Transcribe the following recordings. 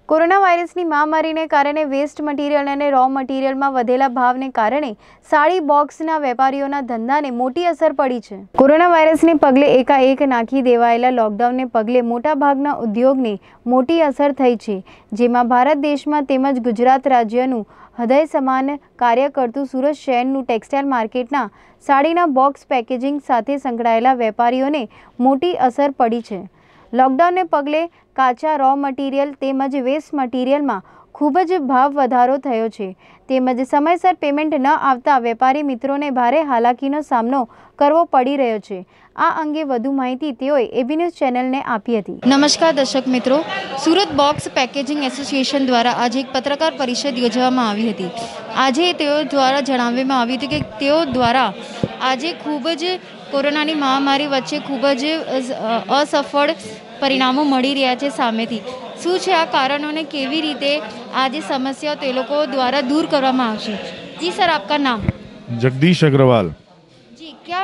Corona વાયરસની મહામારીને કારણે વેસ્ટ મટીરિયલ અને રો મટીરિયલમાં વધેલા ભાવને કારણે સાડી બોક્સના વેપારીઓના ધંધાને મોટી અસર પડી છે। કોરોના વાયરસને પગલે એકાએક નાખી દેવાયેલા લોકડાઉનને પગલે મોટાભાગના ઉદ્યોગને મોટી અસર થઈ છે, જેમાં ભારત દેશમાં તેમજ ગુજરાત રાજ્યનું હૃદય સમાન કાર્ય કરતું સુરત શહેરનું ટેક્સટાઇલ માર્કેટના સાડીના બોક્સ પેકેજિંગ સાથે સંકળાયેલા વેપારીઓને મોટી અસર પડી છે। लॉकडाउन ने पगले काचा रॉ मटीरियल तेमज वेस्ट मटीरियल में खूब ज भाव वधारो थयो छे, तेमज समयसर पेमेंट न आवता वेपारी मित्रों ने भारे हालाकीनो सामनो करवो पड़ी रह्यो छे। आ अंगे वधु माहिती तेओए एबी न्यूज चैनल ने आपी हती। नमस्कार दर्शक मित्रों, सूरत बॉक्स पेकेजिंग एसोसिएशन द्वारा आज एक पत्रकार परिषद योजवामां आवी हती। आजे तेओ द्वारा जणाववामां आव्युं हतुं के तेओ द्वारा आजे खूब ज कोरोनानी महामारी वच्चे खूब ज असफल परिणामों मळी रह्या छे सामेथी। शुं छे आ कारणों ने केवी रीते आ जे समस्याओ ते लोको द्वारा दूर करवामां आवशे? जी सर, आपका नाम? जगदीश अग्रवाल। जी, क्या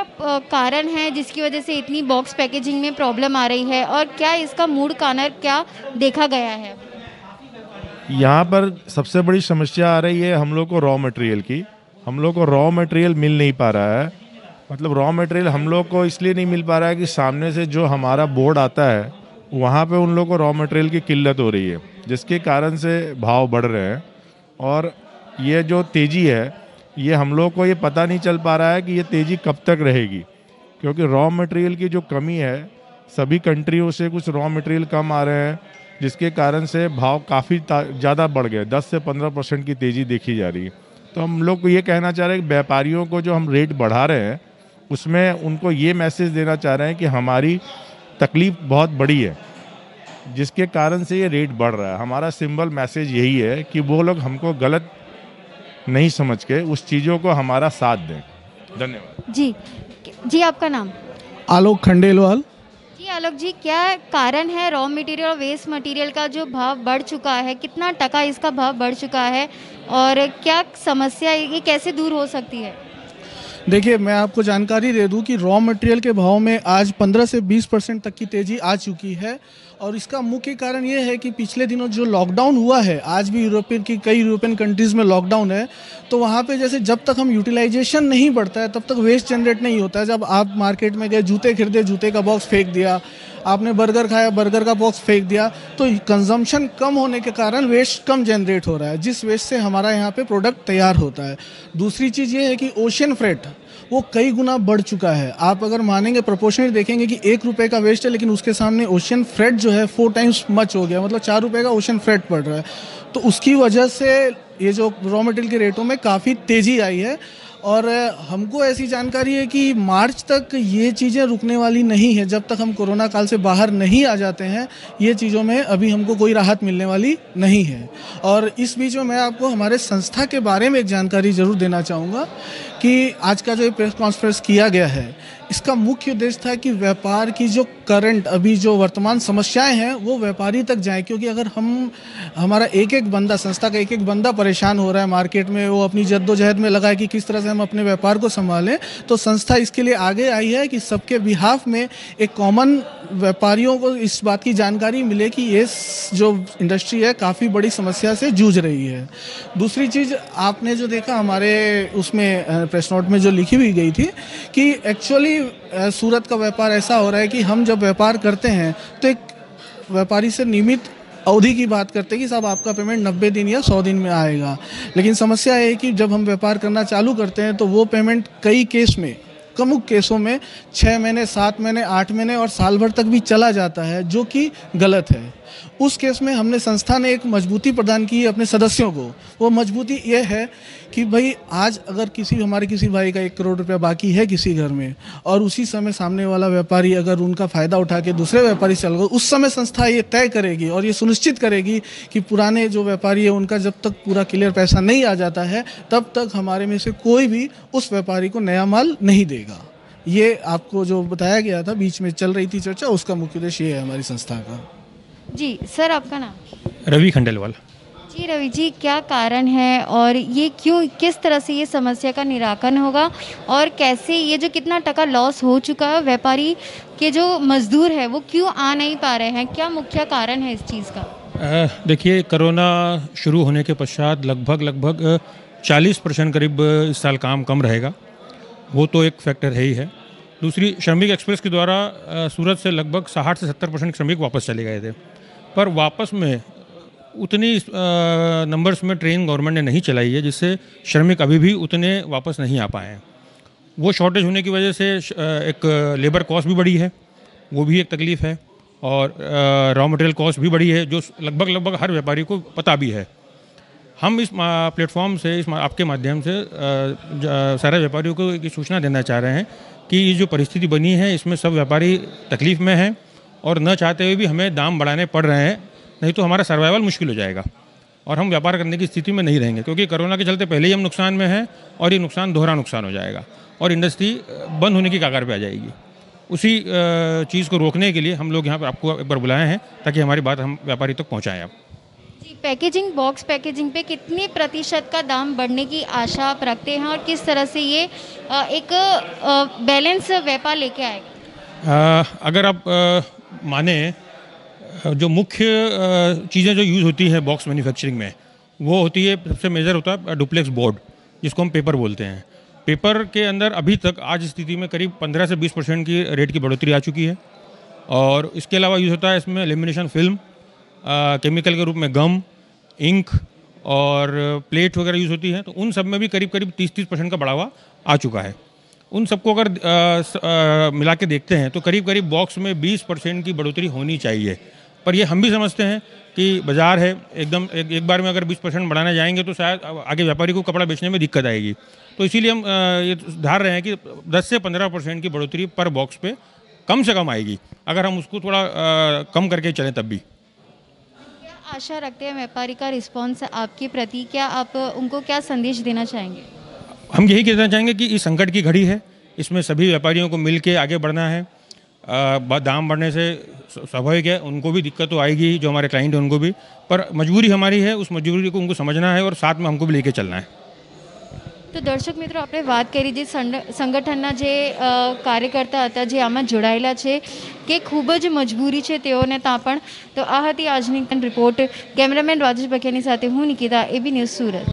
कारण है जिसकी वजह से इतनी बॉक्स पैकेजिंग में प्रॉब्लम आ रही है और क्या इसका मूल कारण क्या देखा गया है? यहाँ पर सबसे बड़ी समस्या आ रही है हम लोग को रॉ मटेरियल की। हम लोग को रॉ मटेरियल मिल नहीं पा रहा है। मतलब रॉ मटेरियल हम लोग को इसलिए नहीं मिल पा रहा है कि सामने से जो हमारा बोर्ड आता है वहाँ पे उन लोग को रॉ मटेरियल की किल्लत हो रही है, जिसके कारण से भाव बढ़ रहे हैं। और ये जो तेज़ी है ये हम लोग को ये पता नहीं चल पा रहा है कि ये तेज़ी कब तक रहेगी, क्योंकि रॉ मटेरियल की जो कमी है, सभी कंट्रियों से कुछ रॉ मटेरियल कम आ रहे हैं, जिसके कारण से भाव काफ़ी ज़्यादा बढ़ गए। 10 से 15% की तेज़ी देखी जा रही है। तो हम लोग को ये कहना चाह रहे हैं कि व्यापारियों को जो हम रेट बढ़ा रहे हैं उसमें उनको ये मैसेज देना चाह रहे हैं कि हमारी तकलीफ़ बहुत बड़ी है, जिसके कारण से ये रेट बढ़ रहा है। हमारा सिंबल मैसेज यही है कि वो लोग हमको गलत नहीं समझ के उस चीज़ों को हमारा साथ दें। धन्यवाद। जी जी, आपका नाम? आलोक खंडेलवाल। जी आलोक जी, क्या कारण है रॉ मटेरियल और वेस्ट मटेरियल का जो भाव बढ़ चुका है, कितना टका इसका भाव बढ़ चुका है और क्या समस्या ये कैसे दूर हो सकती है? देखिए, मैं आपको जानकारी दे दूं कि रॉ मटेरियल के भाव में आज 15 से 20% तक की तेज़ी आ चुकी है। और इसका मुख्य कारण ये है कि पिछले दिनों जो लॉकडाउन हुआ है, आज भी कई यूरोपियन कंट्रीज़ में लॉकडाउन है, तो वहाँ पे जैसे जब तक हम यूटिलाइजेशन नहीं बढ़ता है तब तक वेस्ट जनरेट नहीं होता है। जब आप मार्केट में गए, जूते खरीदे, जूते का बॉक्स फेंक दिया, आपने बर्गर खाया, बर्गर का बॉक्स फेंक दिया, तो कंजम्पशन कम होने के कारण वेस्ट कम जनरेट हो रहा है, जिस वेस्ट से हमारा यहाँ पे प्रोडक्ट तैयार होता है। दूसरी चीज़ ये है कि ओशियन फ्रेट वो कई गुना बढ़ चुका है। आप अगर मानेंगे, प्रोपोर्शनली देखेंगे कि 1 रुपये का वेस्ट है, लेकिन उसके सामने ओशियन फ्रेट जो है 4 टाइम्स मच हो गया, मतलब 4 रुपये का ओशियन फ्रेट पड़ रहा है। तो उसकी वजह से ये जो रॉ मटेरियल के रेटों में काफ़ी तेज़ी आई है। और हमको ऐसी जानकारी है कि मार्च तक ये चीज़ें रुकने वाली नहीं है। जब तक हम कोरोना काल से बाहर नहीं आ जाते हैं, ये चीज़ों में अभी हमको कोई राहत मिलने वाली नहीं है। और इस बीच में मैं आपको हमारे संस्था के बारे में एक जानकारी ज़रूर देना चाहूँगा कि आज का जो प्रेस कॉन्फ्रेंस किया गया है, इसका मुख्य उद्देश्य था कि व्यापार की जो करंट अभी जो वर्तमान समस्याएं हैं वो व्यापारी तक जाएं। क्योंकि अगर हमारा एक एक बंदा, संस्था का एक एक बंदा परेशान हो रहा है मार्केट में, वो अपनी जद्दोजहद में लगा है कि किस तरह से हम अपने व्यापार को संभालें, तो संस्था इसके लिए आगे आई है कि सबके बिहाफ में एक कॉमन व्यापारियों को इस बात की जानकारी मिले कि ये जो इंडस्ट्री है काफ़ी बड़ी समस्या से जूझ रही है। दूसरी चीज़ आपने जो देखा हमारे उसमें प्रेस नोट में जो लिखी हुई गई थी कि एक्चुअली सूरत का व्यापार ऐसा हो रहा है कि हम जब व्यापार करते हैं तो एक व्यापारी से नियमित अवधि की बात करते हैं कि साहब आपका पेमेंट 90 दिन या 100 दिन में आएगा। लेकिन समस्या है कि जब हम व्यापार करना चालू करते हैं तो वो पेमेंट कई केस में, प्रमुख केसों में 6 महीने, 7 महीने, 8 महीने और साल भर तक भी चला जाता है, जो कि गलत है। उस केस में हमने संस्था ने एक मजबूती प्रदान की अपने सदस्यों को। वो मजबूती ये है कि भाई आज अगर हमारे किसी भाई का 1 करोड़ रुपया बाकी है किसी घर में और उसी समय सामने वाला व्यापारी अगर उनका फ़ायदा उठा के दूसरे व्यापारी से चल गए, उस समय संस्था ये तय करेगी और ये सुनिश्चित करेगी कि पुराने जो व्यापारी है उनका जब तक पूरा क्लियर पैसा नहीं आ जाता है तब तक हमारे में से कोई भी उस व्यापारी को नया माल नहीं देगा। ये आपको जो बताया गया था, बीच में चल रही थी चर्चा, उसका मुख्य उद्देश्य ये है हमारी संस्था का। जी सर, आपका नाम? रवि खंडेलवाल। जी रवि जी, क्या कारण है और ये क्यों, किस तरह से ये समस्या का निराकरण होगा और कैसे ये जो कितना टका लॉस हो चुका है, व्यापारी के जो मजदूर है वो क्यों आ नहीं पा रहे हैं, क्या मुख्य कारण है इस चीज़ का? देखिए, कोरोना शुरू होने के पश्चात लगभग 40% करीब इस साल काम कम रहेगा, वो तो एक फैक्टर है ही है। दूसरी, श्रमिक एक्सप्रेस के द्वारा सूरत से लगभग 60 से 70% श्रमिक वापस चले गए थे, पर वापस में उतनी नंबर्स में ट्रेन गवर्नमेंट ने नहीं चलाई है, जिससे श्रमिक अभी भी उतने वापस नहीं आ पाए हैं। वो शॉर्टेज होने की वजह से एक लेबर कॉस्ट भी बढ़ी है, वो भी एक तकलीफ़ है, और रॉ मटेरियल कॉस्ट भी बढ़ी है, जो लगभग हर व्यापारी को पता भी है। हम इस प्लेटफॉर्म से, इस आपके माध्यम से सारे व्यापारियों को एक सूचना देना चाह रहे हैं कि ये जो परिस्थिति बनी है, इसमें सब व्यापारी तकलीफ़ में हैं, और न चाहते हुए भी हमें दाम बढ़ाने पड़ रहे हैं, नहीं तो हमारा सर्वाइवल मुश्किल हो जाएगा और हम व्यापार करने की स्थिति में नहीं रहेंगे, क्योंकि कोरोना के चलते पहले ही हम नुकसान में हैं और ये नुकसान दोहरा नुकसान हो जाएगा और इंडस्ट्री बंद होने की कगार पे आ जाएगी। उसी चीज़ को रोकने के लिए हम लोग यहाँ पर आपको एक बार बुलाए हैं, ताकि हमारी बात हम व्यापारी तक पहुँचाएँ। आप जी, पैकेजिंग, बॉक्स पैकेजिंग पे कितने प्रतिशत का दाम बढ़ने की आशा आप रखते हैं और किस तरह से ये एक बैलेंस व्यापार लेके आएगा? अगर आप माने, जो मुख्य चीज़ें जो यूज़ होती है बॉक्स मैन्युफैक्चरिंग में, वो होती है, सबसे मेजर होता है डुप्लेक्स बोर्ड, जिसको हम पेपर बोलते हैं। पेपर के अंदर अभी तक आज स्थिति में करीब 15 से 20% की रेट की बढ़ोतरी आ चुकी है, और इसके अलावा यूज़ होता है इसमें लेमिनेशन फिल्म, केमिकल के रूप में गम, इंक और प्लेट वगैरह यूज़ होती है, तो उन सब में भी करीब 30% का बढ़ावा आ चुका है। उन सबको अगर मिला के देखते हैं तो करीब बॉक्स में 20% की बढ़ोतरी होनी चाहिए, पर ये हम भी समझते हैं कि बाज़ार है, एकदम एक बार में अगर 20% बढ़ाने जाएंगे तो शायद आगे व्यापारी को कपड़ा बेचने में दिक्कत आएगी। तो इसीलिए हम ये धार रहे हैं कि 10 से 15% की बढ़ोतरी पर बॉक्स पे कम से कम आएगी, अगर हम उसको थोड़ा कम करके चलें तब भी। क्या आशा रखते हैं व्यापारी का रिस्पॉन्स आपके प्रति? क्या आप उनको क्या संदेश देना चाहेंगे? हम यही कहना चाहेंगे कि इस संकट की घड़ी है, इसमें सभी व्यापारियों को मिल के आगे बढ़ना है। दाम बढ़ने से स्वाभाविक है, उनको भी दिक्कत तो आएगी, जो हमारे क्लाइंट हैं उनको भी, पर मजबूरी हमारी है, उस मजबूरी को उनको समझना है और साथ में हमको भी लेके चलना है। તો દર્શક મિત્રો, આપણે વાત કરી જે સંગઠનના જે કાર્યકર્તા હતા જે આમાં જોડાયેલા છે કે ખૂબ જ મજબૂરી છે તેઓને ત્યાં પણ. તો આ હતી આજની રિપોર્ટ. કેમેરામેન રાજેશ બખિયાની સાથે હું નિકિતા, એબી ન્યૂઝ સુરત.